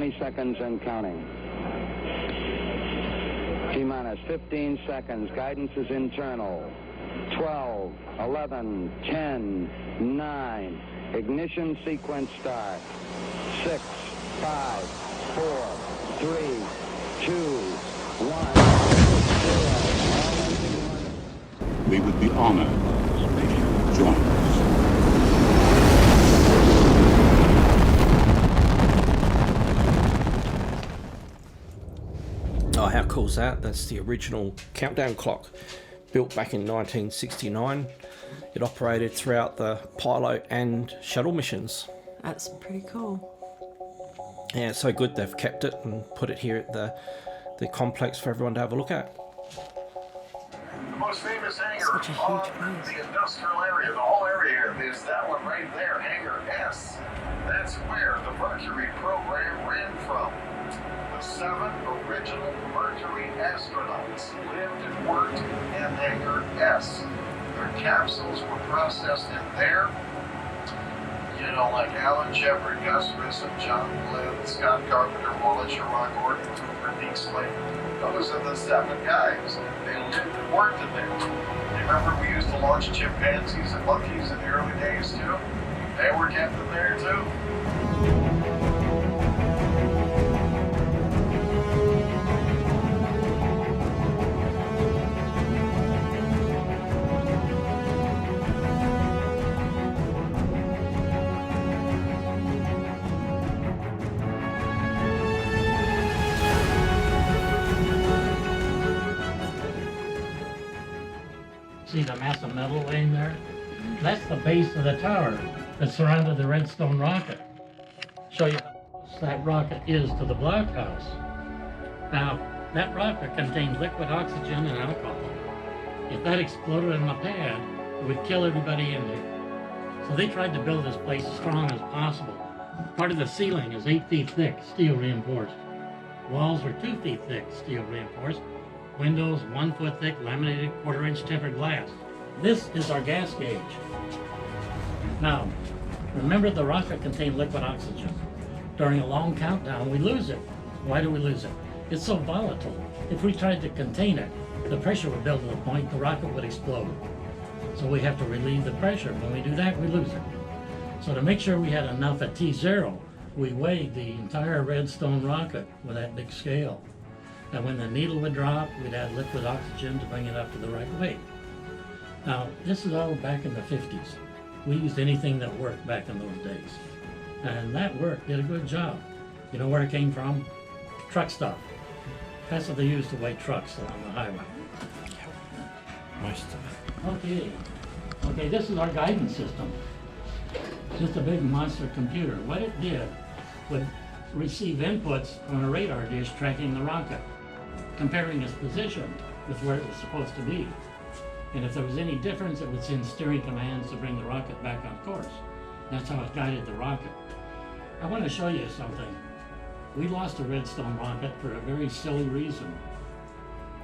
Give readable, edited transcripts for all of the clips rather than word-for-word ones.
20 seconds and counting. T-minus 15 seconds. Guidance is internal. 12, 11, 10, 9. Ignition sequence start. 6, 5, 4, 3, 2, 1, 0. We would be honored if you would join us. Oh, how cool is that? That's the original countdown clock, built back in 1969. It operated throughout the Apollo and shuttle missions. That's pretty cool. Yeah, it's so good they've kept it and put it here at the complex for everyone to have a look at. The most famous hangar Such a huge on place. the industrial area, the whole area is that one right there, Hangar S. That's where the Mercury program ran from. The 7 original Mercury astronauts lived and worked in Hangar S. Their capsules were processed in there. You know, like Alan Shepard, Gus Grissom, John Glenn, Scott Carpenter, Wallace Sherrock, Gordon Cooper, Deke Slade. Those are the 7 guys. They lived and worked in there. Remember, we used to launch chimpanzees and monkeys in the early days, too? They were kept in there, too. See the mass of metal laying there? That's the base of the tower that surrounded the Redstone rocket. Show you how close that rocket is to the blockhouse. Now, that rocket contained liquid oxygen and alcohol. If that exploded on the pad, it would kill everybody in there. So they tried to build this place as strong as possible. Part of the ceiling is 8 feet thick, steel reinforced. Walls are 2 feet thick, steel reinforced. Windows 1 foot thick, laminated 1/4 inch tempered glass. This is our gas gauge. Now, remember the rocket contained liquid oxygen. During a long countdown, we lose it. Why do we lose it? It's so volatile. If we tried to contain it, the pressure would build to the point the rocket would explode. So we have to relieve the pressure. When we do that, we lose it. So to make sure we had enough at T0, we weighed the entire Redstone rocket with that big scale. And when the needle would drop, we'd add liquid oxygen to bring it up to the right weight. Now, this is all back in the 50s. We used anything that worked back in those days. And that work did a good job. You know where it came from? Truck stuff. That's what they used to weigh trucks along the highway. Most of it. Okay, this is our guidance system. It's just a big monster computer. What it did would receive inputs on a radar dish tracking the rocket, comparing its position with where it was supposed to be. And if there was any difference, it would send steering commands to bring the rocket back on course. That's how it guided the rocket. I want to show you something. We lost a Redstone rocket for a very silly reason.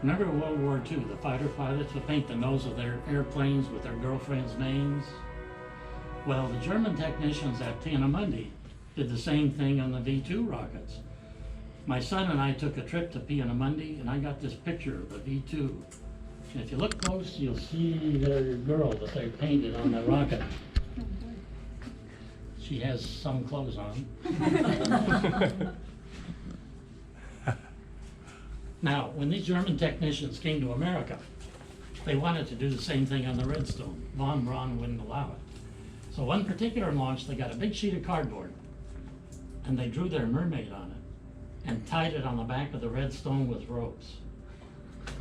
Remember in World War II, the fighter pilots would paint the nose of their airplanes with their girlfriends' names? Well, the German technicians at Peenemünde did the same thing on the V2 rockets. My son and I took a trip to Peenemünde, and I got this picture of the V2. And if you look close, you'll see the girl that they painted on the rocket. She has some clothes on. Now, when these German technicians came to America, they wanted to do the same thing on the Redstone. Von Braun wouldn't allow it. So one particular launch, they got a big sheet of cardboard, and they drew their mermaid on it and tied it on the back of the Redstone with ropes.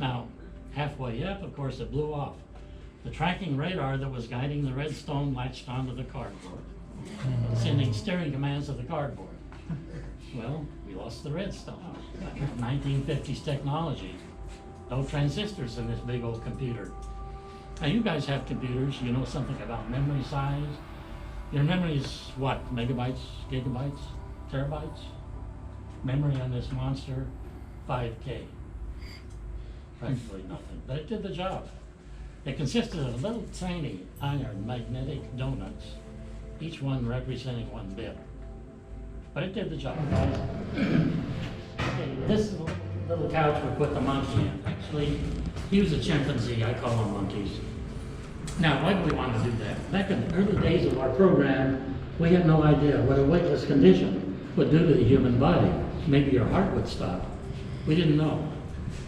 Now, halfway up, of course, it blew off. The tracking radar that was guiding the Redstone latched onto the cardboard, sending steering commands to the cardboard. Well, we lost the Redstone. 1950s technology. No transistors in this big old computer. Now you guys have computers, you know something about memory size. Your memory is what, megabytes, gigabytes, terabytes? Memory on this monster, 5K. Practically nothing, but it did the job. It consisted of little tiny iron magnetic donuts, each one representing 1 bit. but it did the job. Okay, this little couch we put the monkey in. Actually, he was a chimpanzee. I call them monkeys. Now, why do we want to do that? Back in the early days of our program, we had no idea what a weightless condition would do to the human body. Maybe your heart would stop. We didn't know.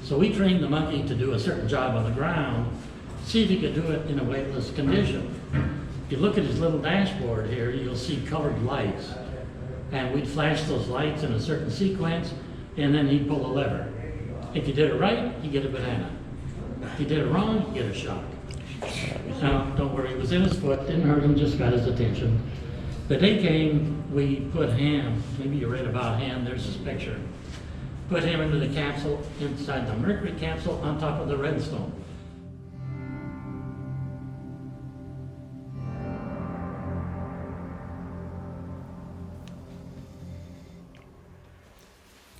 So we trained the monkey to do a certain job on the ground, see if he could do it in a weightless condition. If you look at his little dashboard here, you'll see colored lights. And we'd flash those lights in a certain sequence, and then he'd pull a lever. If you did it right, you get a banana. If you did it wrong, you get a shock. Now, don't worry, it was in his foot, didn't hurt him, just got his attention. The day came, we put Ham, maybe you read about Ham, there's his picture. Put him into the capsule, inside the mercury capsule, on top of the redstone.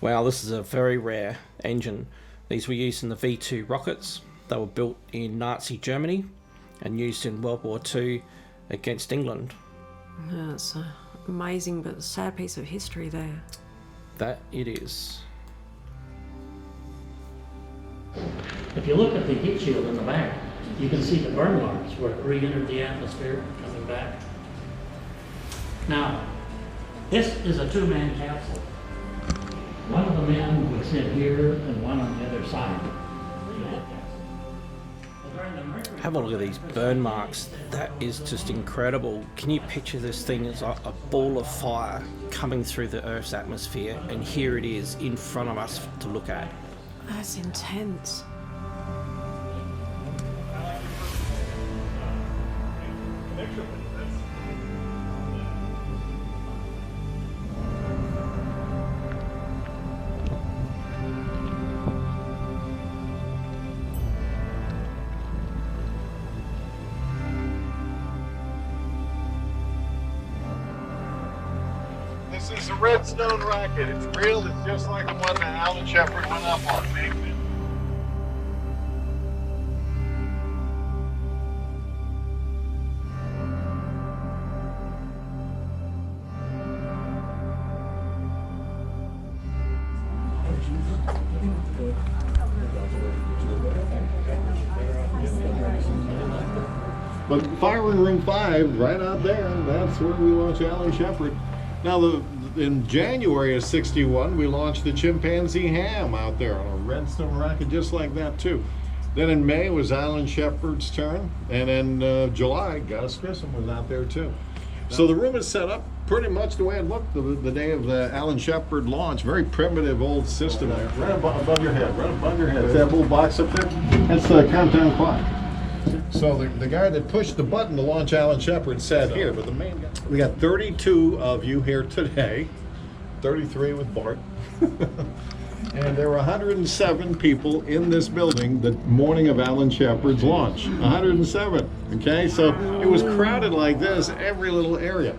Wow, this is a very rare engine. These were used in the V2 rockets. They were built in Nazi Germany and used in World War II against England. Yeah, it's an amazing but sad piece of history there. That it is. If you look at the heat shield in the back, you can see the burn marks where it re-entered the atmosphere coming back. Now, this is a two-man capsule. One of the men would sit here and one on the other side. Have a look at these burn marks. That is just incredible. Can you picture this thing as a ball of fire coming through the Earth's atmosphere, and here it is in front of us to look at. That's intense. This is a redstone rocket. It's real. It's just like the one that Alan Shepard went up on. But firing room 5, right out there, that's where we launched Alan Shepard. Now, in January of '61, we launched the chimpanzee Ham out there on a redstone rocket just like that, too. Then in May was Alan Shepard's turn, and in July, Gus Grissom was out there, too. So the room is set up pretty much the way it looked the day of the Alan Shepard launch. Very primitive old system there. Right above your head, right above your head. Is that little box up there? That's the countdown clock. So the guy that pushed the button to launch Alan Shepard sat here, but the main guy. We got 32 of you here today, 33 with Bart. And there were 107 people in this building the morning of Alan Shepard's launch. 107, okay? So it was crowded like this, every little area.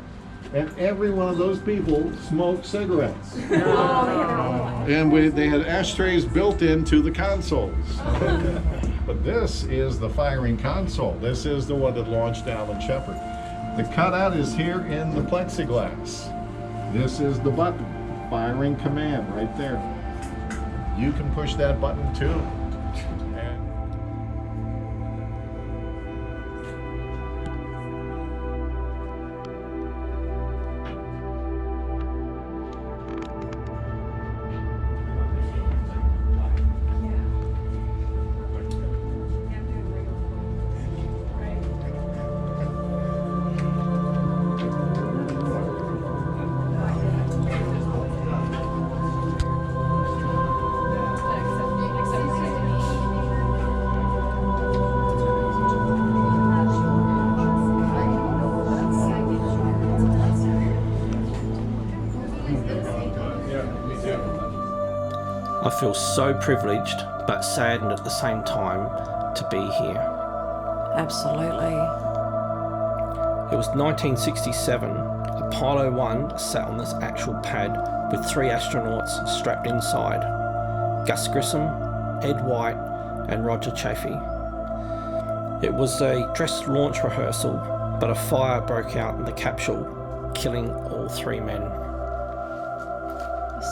And every one of those people smoked cigarettes. And they had ashtrays built into the consoles. But this is the firing console. This is the one that launched Alan Shepard. The cutout is here in the plexiglass. This is the button, firing command right there. You can push that button too. I feel so privileged but saddened at the same time to be here. Absolutely. It was 1967. Apollo 1 sat on this actual pad with 3 astronauts strapped inside. Gus Grissom, Ed White and Roger Chaffee. It was a dress launch rehearsal, but a fire broke out in the capsule, killing all 3 men.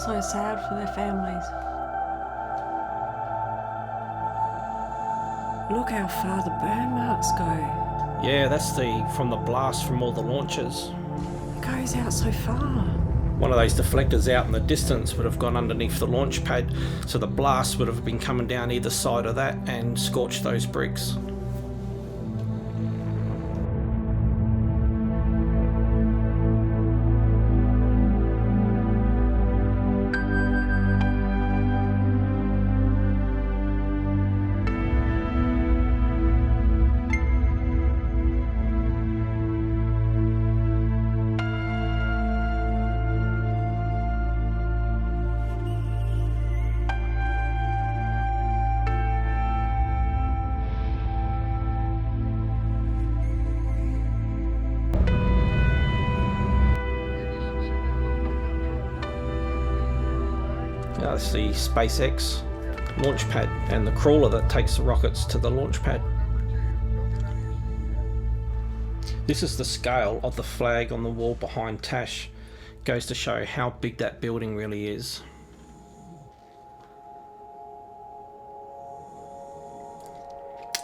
so sad for their families. Look how far the burn marks go. Yeah, that's from the blast from all the launches. It goes out so far. One of those deflectors out in the distance would have gone underneath the launch pad, so the blast would have been coming down either side of that and scorched those bricks. That's the SpaceX launch pad and the crawler that takes the rockets to the launch pad. This is the scale of the flag on the wall behind Tash. Goes to show how big that building really is.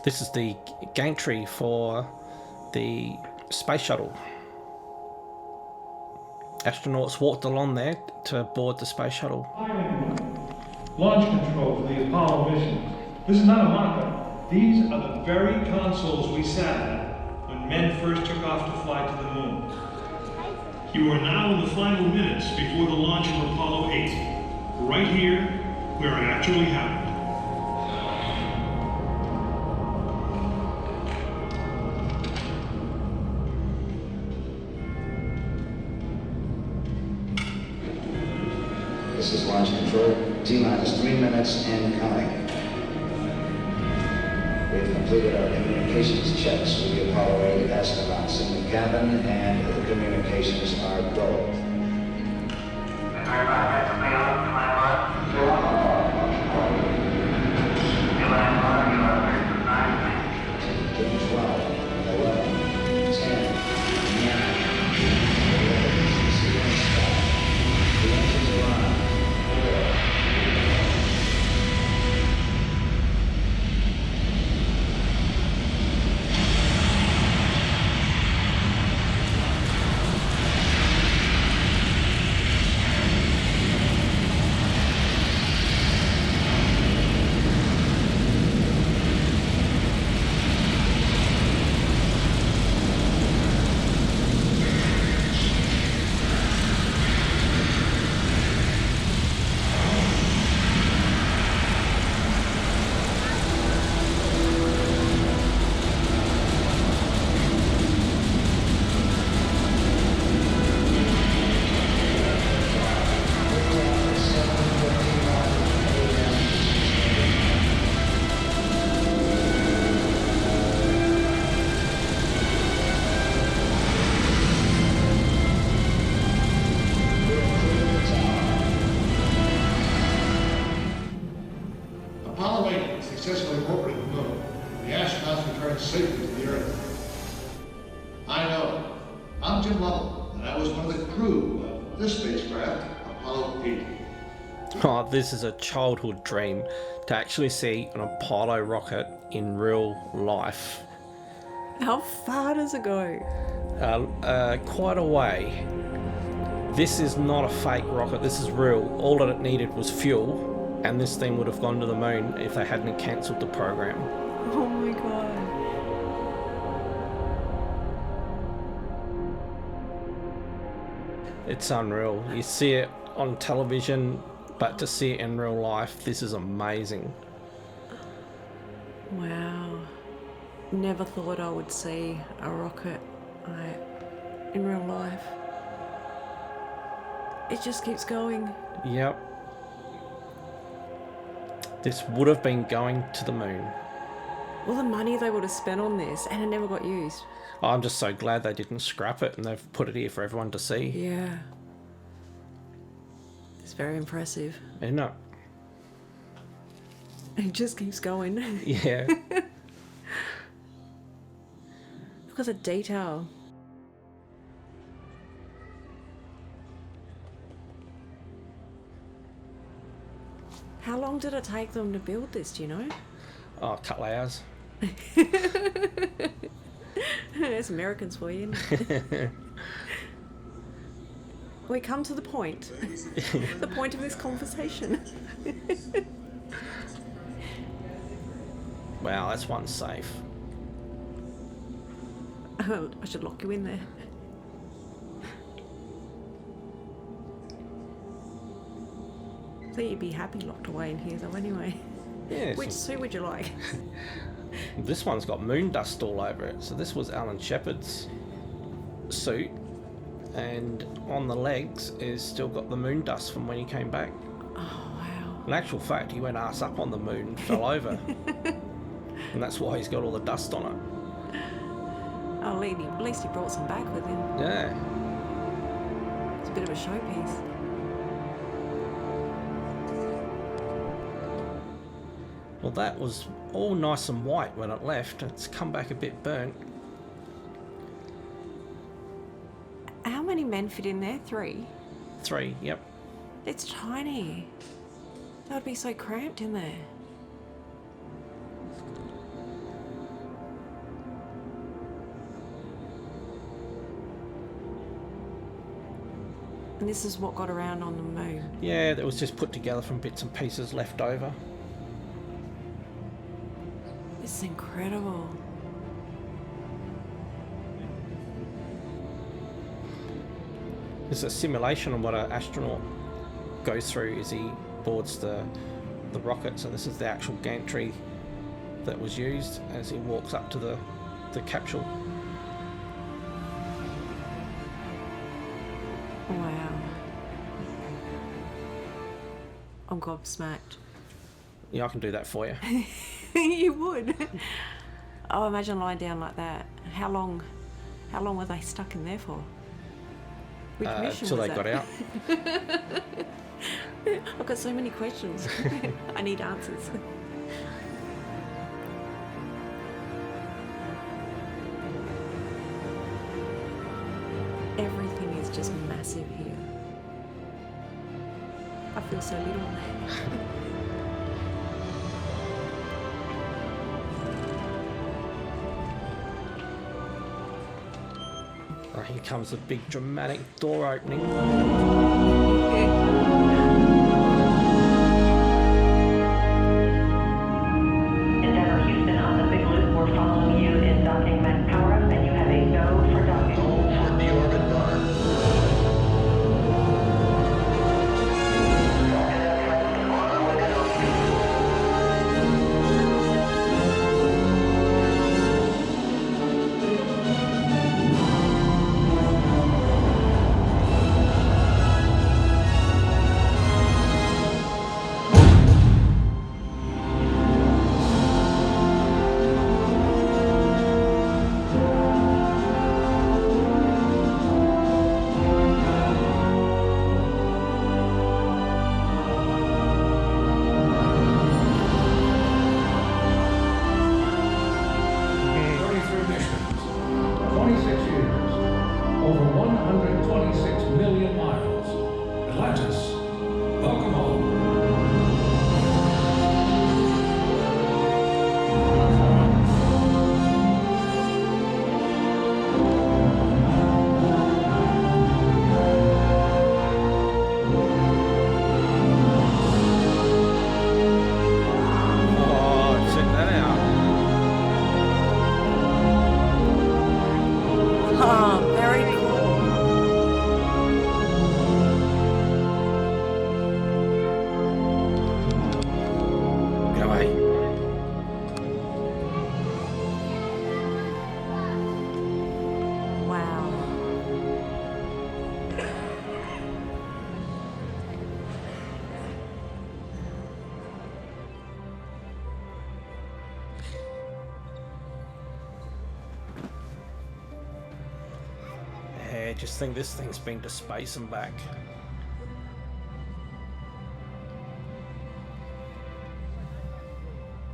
This is the gantry for the space shuttle. Astronauts walked along there to board the space shuttle. Launch control for the Apollo mission. This is not a mock-up. These are the very consoles we sat at when men first took off to fly to the moon. You are now in the final minutes before the launch of Apollo 8. Right here, where it actually happened. This is launch control. T-minus 3 minutes and counting. We've completed our communications checks with the Apollo 8 astronauts in the cabin, and the communications are go. Apollo 8 successfully orbited the moon. The astronauts returned safely to the Earth. I know. I'm Jim Lovell, and I was one of the crew of this spacecraft, Apollo 8. Oh, this is a childhood dream to actually see an Apollo rocket in real life. How far does it go? Quite a way. This is not a fake rocket, this is real. All that it needed was fuel, and this thing would have gone to the moon if they hadn't cancelled the program. Oh my god. It's unreal. You see it on television, but to see it in real life, this is amazing. Wow. Never thought I would see a rocket in real life. It just keeps going. Yep. This would have been going to the moon. All the money they would have spent on this, and it never got used. I'm just so glad they didn't scrap it and they've put it here for everyone to see. Yeah. It's very impressive. Isn't it? It just keeps going. Yeah. Look at the detail. How long did it take them to build this, do you know? Oh, a couple of hours. There's Americans for you. We come to the point. The point of this conversation. Wow, that's one safe. Oh, I should lock you in there. So you'd be happy locked away in here, though, anyway. Yeah. Which suit would you like? This one's got moon dust all over it. So this was Alan Shepard's suit, and on the legs is still got the moon dust from when he came back. Oh, wow. In actual fact, he went ass up on the moon and fell over. And that's why he's got all the dust on it. Oh, at least he brought some back with him. Yeah. It's a bit of a showpiece. Well, that was all nice and white when it left. It's come back a bit burnt. How many men fit in there? 3? 3, yep. It's tiny. That would be so cramped in there. And this is what got around on the moon. Yeah, that was just put together from bits and pieces left over. This is incredible. It's a simulation on what an astronaut goes through as he boards the rocket. So this is the actual gantry that was used as he walks up to the capsule. Wow. I'm gobsmacked. Yeah, I can do that for you. You would. Oh, imagine lying down like that. How long were they stuck in there for? Which mission Till was they that? got out. I've got so many questions. I need answers. Everything is just massive here. I feel so little. Right, here comes the big dramatic door opening. Endeavour Houston on the Big Loop. We're following you in docking med power up, and you have a go for docking. Hold for deorbit bar. Yeah, just think this thing's been to space and back.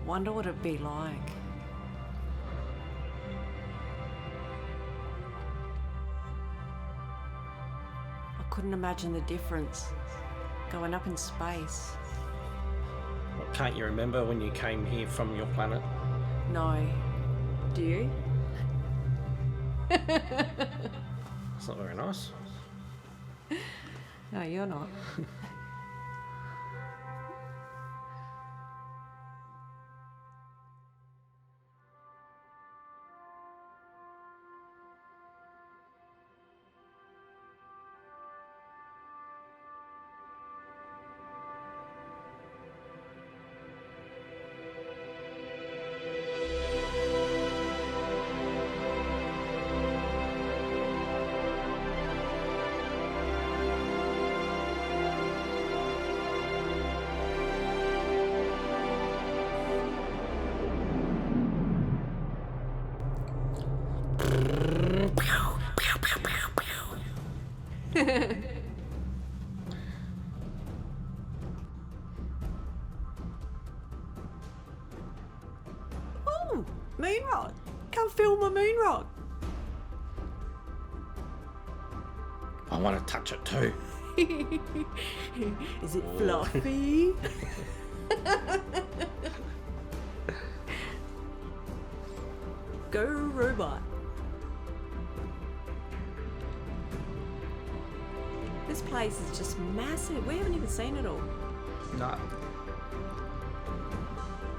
Wonder what it'd be like. I couldn't imagine the difference going up in space Can't you remember when you came here from your planet? No. Do you? It's not very nice. No, you're not. Ooh, moon rock. Come film a moon rock. I want to touch it too. Is it fluffy? Go robot. This place is just massive. We haven't even seen it all. No.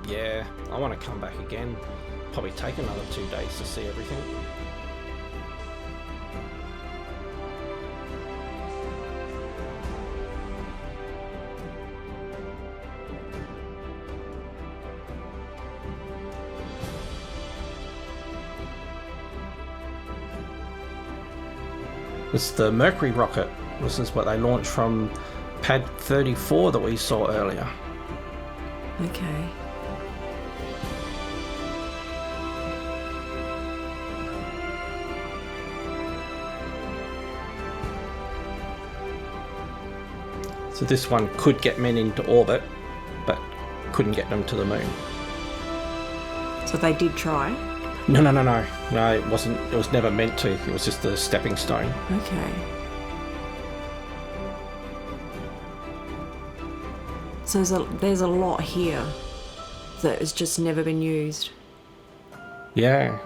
Yeah, I want to come back again. Probably take another 2 days to see everything. It's the Mercury rocket. This is what they launched from Pad 34 that we saw earlier. Okay. So this one could get men into orbit, but couldn't get them to the moon. So they did try. No, it wasn't. It was never meant to. It was just a stepping stone. Okay. So there's a lot here that has just never been used. Yeah.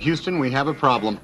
Houston, we have a problem.